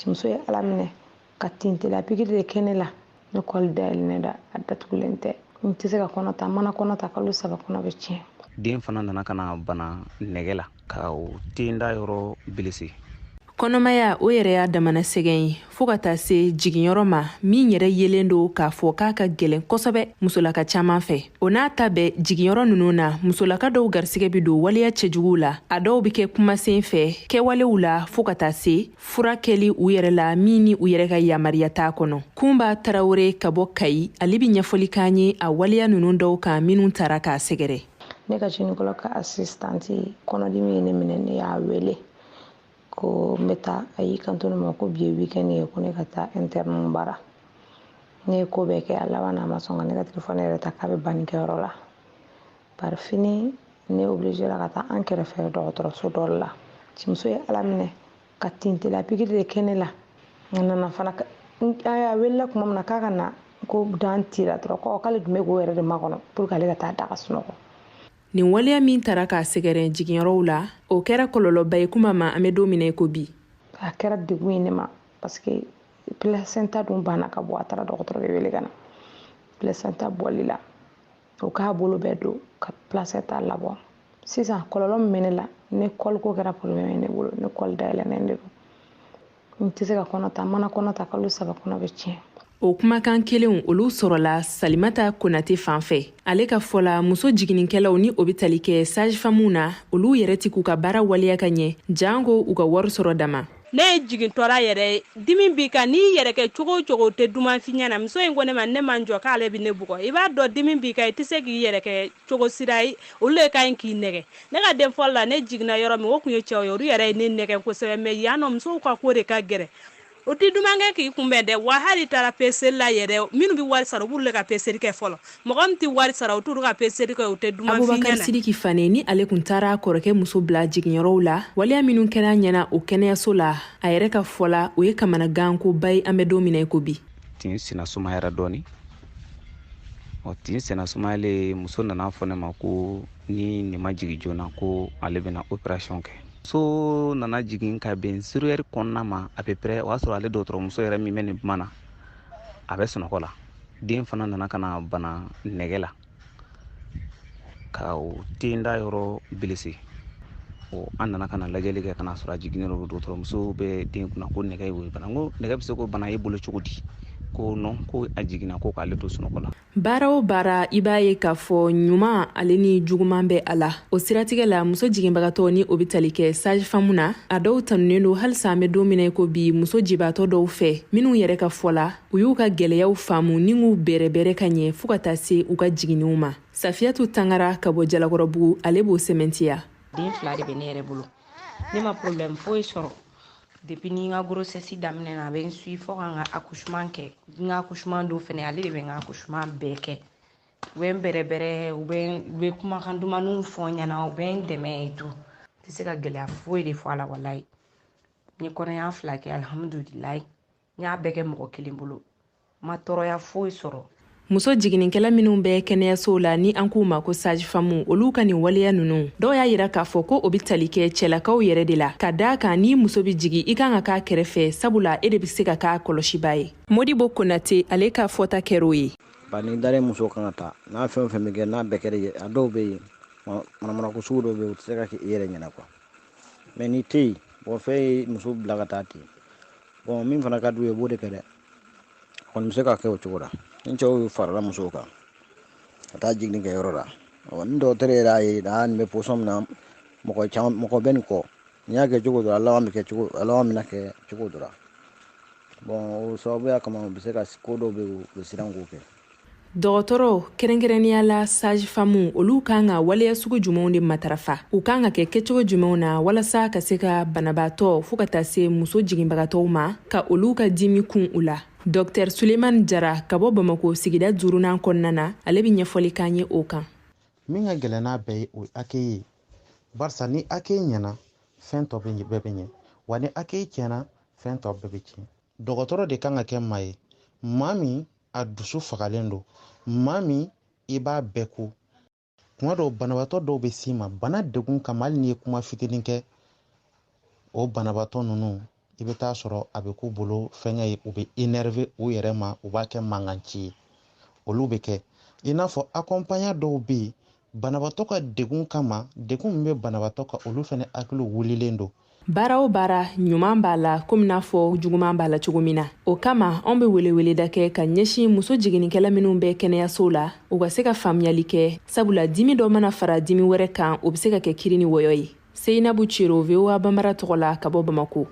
muso ye Ala minɛ ka tintela pikiri de kɛ ne la ne kɔli dayɛlɛ ne da a datugulen tɛ n tɛ se ka kɔnɔ ta mana kɔnɔ ta kalo 3 kɔnɔ bɛ tiɲɛ. Den fana nana ka na bana nɛgɛ la ka o den da yɔrɔ bilisi. Kɔnɔmaya o yɛrɛ y'a damana sɛgɛn ye fo ka taa se jiginyɔrɔ ma min yɛrɛ yelen do k'a fɔ k'a ka gɛlɛn kosɛbɛ musolaka caman fɛ. O n'a ta bɛɛ jiginyɔrɔ ninnu na musolaka dɔw garisɛgɛ bi don waleya cɛjuguw la a dɔw bi kɛ kumasen fɛ kɛwalew la fo ka taa se fura kɛli u yɛrɛ la min ni u yɛrɛ ka yamariya t'a kɔnɔ. Kunba Tarawore ka bɔ Kayi ale bi ɲɛfɔli k'an ye a waleya ninnu dɔw kan minnu tara k'a sɛgɛrɛ. Ne ka gynécologue ka assistante kɔnɔdimi ye ne minɛ ne y'a wele ko n bɛ taa a y'i kanto ne ma ko bi ye weekend ye ko ne ka taa interne bara ne ye ko bɛɛ kɛ a laban na a ma sɔn ka ne ka telefɔni yɛrɛ ta k'a bɛ bannikɛyɔrɔ la par fini ne obligé la ka taa an kɛrɛfɛ dɔgɔtɔrɔso dɔ la muso ye Ala minɛ ka tintela pikiri de kɛ ne la n nana fana a welela tuma min na k'a ka na ko dan tira dɔrɔn k'ale tun bɛ k'o yɛrɛ de makɔnɔ pour que ale ka taa daga sunɔgɔ. Nin waleya min tara k'a sɛgɛrɛ jiginyɔrɔw la o kɛra kɔlɔlɔba ye kuma ma an bɛ don min na i ko bi. A kɛra degun ye ne ma parce que placenta dun banna ka bɔ a taara dɔgɔtɔrɔ de wele ka na placenta bɔli la o k'a bolo bɛɛ don ka placenta labɔ sisan kɔlɔlɔ min bɛ ne la ne kɔli ko kɛra problème ye ne bolo ne kɔli dayɛlɛnnen de don n tɛ se ka kɔnɔ ta mana kɔnɔ ta kalo 3 kɔnɔ bɛ tiɲɛ. O kumakan kelenw olu sɔrɔla Salimata Konate fanfɛ. Ale ka fɔla muso jiginikɛlaw ni o bɛ tali kɛ sage-femme na olu yɛrɛ ti k'u ka baara waleya ka ɲɛ jango u ka wari sɔrɔ dama. Ne ye jigintɔla yɛrɛ dimi b'i kan n'i yɛrɛ kɛ cogo o cogo tɛ duman f'i ɲɛna muso in ko ne ma ne man jɔ k'ale bɛ ne bugɔ i b'a dɔn dimi b'i kan i tɛ se k'i yɛrɛ kɛ cogo sira ye olu de ka ɲi k'i nɛgɛ ne ka den fɔlɔ la ne jiginna yɔrɔ min o tun ye cɛw ye olu yɛrɛ ye ne nɛgɛ kosɛbɛ mais yan nɔ musow ka ko de ka gɛrɛ o tɛ dumankɛ k'i kunbɛn dɛ wa hali taara peseli la yɛrɛ minnu bɛ wari sara u b'olu ka peseli kɛ fɔlɔ mɔgɔ min tɛ wari sara u t'olu ka peseli kɛ u tɛ duman f'i ɲɛna. Abubakar Sidiki Fane ni ale kun taara kɔrɔkɛ muso bila jiginyɔrɔw la waleya minnu kɛra ɲɛna o kɛnɛyaso la a yɛrɛ ka fɔla o ye kamanagankoba ye an bɛ don min na i ko bi. Tin sina sumayara dɔɔni o tin sina sumayale muso nana fɔ ne ma ko ni nin ma jigi joona ko ale bɛna opération kɛ. So nana jigin ka bɛn 0 heure kɔnɔna ma à peu près o y'a sɔrɔ ale dɔgɔtɔrɔmuso yɛrɛ min bɛ nin kuma na a bɛ sunɔgɔ la den fana nana ka na bana nɛgɛ la ka o den da yɔrɔ bilisi an nana ka na lajɛli kɛ ka na sɔrɔ a jiginnen don dɔgɔtɔrɔmuso bɛ den kunna ko nɛgɛ y'o ye bana n ko nɛgɛ bɛ se ko bana ye bolo cogo di ko non ko a jiginna ko k'ale to sunɔgɔ la. Baara o baara i b'a ye k'a fɔ ɲuman ale ni juguman bɛ a la o siratigɛ la muso jiginbagatɔ ni o bɛ tali kɛ sage-femme na a dɔw tanunen don halisa an bɛ don min na i ko bi muso jibaatɔ dɔw fɛ minnu yɛrɛ ka fɔ la u y'u ka gɛlɛyaw faamu ni k'u bɛrɛbɛrɛ ka ɲɛ fo ka taa se u ka jiginniw ma. Safiyatu Tangara ka bɔ Jalakɔrɔbugu ale b'o sɛmɛntiya. Den 2 de bɛ ne yɛrɛ bolo ne ma problème foyi sɔrɔ depuis ni n ka grossesse daminɛ na a bɛ n suit fo ka n ka accouchement kɛ n ka accouchement don fɛnɛ ale de bɛ n ka accouchement bɛɛ kɛ u bɛ n bɛrɛbɛrɛ u bɛ kumakan dumanniw fɔ n ɲɛna u bɛ n dɛmɛ et tout tɛ se ka gɛlɛya foyi de fɔ a la walayi n ye kɔnɔya 2 kɛ alhamdulilayi n y'a bɛɛ kɛ mɔgɔ kelen bolo n ma tɔɔrɔya foyi sɔrɔ. Muso jiginnikɛla minnu bɛ kɛnɛyasow la ni an k'u ma ko sage-femme olu ka nin waleya ninnu dɔw y'a yira k'a fɔ ko o bɛ tali kɛ cɛlakaw yɛrɛ de la ka d'a kan ni muso bɛ jigin i kan ka k'a kɛrɛfɛ sabula e de bɛ se ka k'a kɔlɔsiba ye. Modibo Konate ale ka fɔta kɛr'o ye. Bani dare muso kan ka taa n'a fɛn o fɛn bɛ kɛ n'a bɛɛ kɛra a dɔw bɛ yen manamana ko sugu dɔw bɛ yen u tɛ se ka kɛ i yɛrɛ ɲɛna quoi mais ni tɛ yen bon fɛn ye muso bila ka taa ten bon min fana ka d'u ye u b'o de kɛ dɛ kɔni bɛ se ka kɛ o cogo la. Ni cɛw farala musow kan ka taa jiginni kɛ yɔrɔ la ni dɔgɔtɔrɔ yɛrɛ y'a ye nin bɛ position min na mɔgɔ bɛ nin kɔ n'i y'a kɛ cogo dɔ la laban bɛna kɛ cogo dɔ la bon o sababuya kama u bɛ se ka ko dɔw bɛ yen u bɛ siran k'o kɛ. Dɔgɔtɔrɔ kɛrɛnkɛrɛnnenya la sage-femme olu kan ka waleya sugu jumɛnw de matarafa u kan ka kɛ kɛcogo jumɛnw na walasa ka se ka banabaatɔ fo ka taa se muso jiginbagatɔw ma ka olu ka dimi kun u la. Dr Suleiman Jara ka bɔ Bamako sigida 5nan kɔnɔna na ale bɛ ɲɛfɔli k'an ye o kan. Min ka gɛlɛn n'a bɛɛ ye o ye accueil ye barisa ni accueil ɲɛna fɛn tɔ bɛɛ bɛ ɲɛ wa ni accueil tiɲɛna fɛn tɔ bɛɛ bɛ tiɲɛ. Dɔgɔtɔrɔ de kan ka kɛ maa ye maa min a dusu fagalen don maa min i b'a bɛɛ ko kuma dɔw banabaatɔ dɔw bɛ s'i ma bana degun kama hali n'i ye kuma fitinin kɛ o banabaatɔ ninnu i bɛ taa sɔrɔ a bɛ k'u bolo fɛngɛ ye u bɛ énervé u yɛrɛ ma u b'a kɛ mankanci ye olu bɛ kɛ i n'a fɔ accompagnant dɔw bɛ yen banabaatɔ ka degun kama degun min bɛ banabaatɔ ka olu fɛnɛ hakili wulilen don baara o baara ɲuman b'a la komi n'a fɔ juguman b'a la cogo min na o kama an bɛ weleweleda kɛ ka ɲɛsin muso jiginnikɛla minnu bɛ kɛnɛyasow la u ka se ka faamuyali kɛ sabula dimi dɔ mana fara dimi wɛrɛ kan o bɛ se ka kɛ kiri ni wɔyɔ ye Seinabu Ciro, VOA Bambara tɔgɔ la ka bɔ Bamako.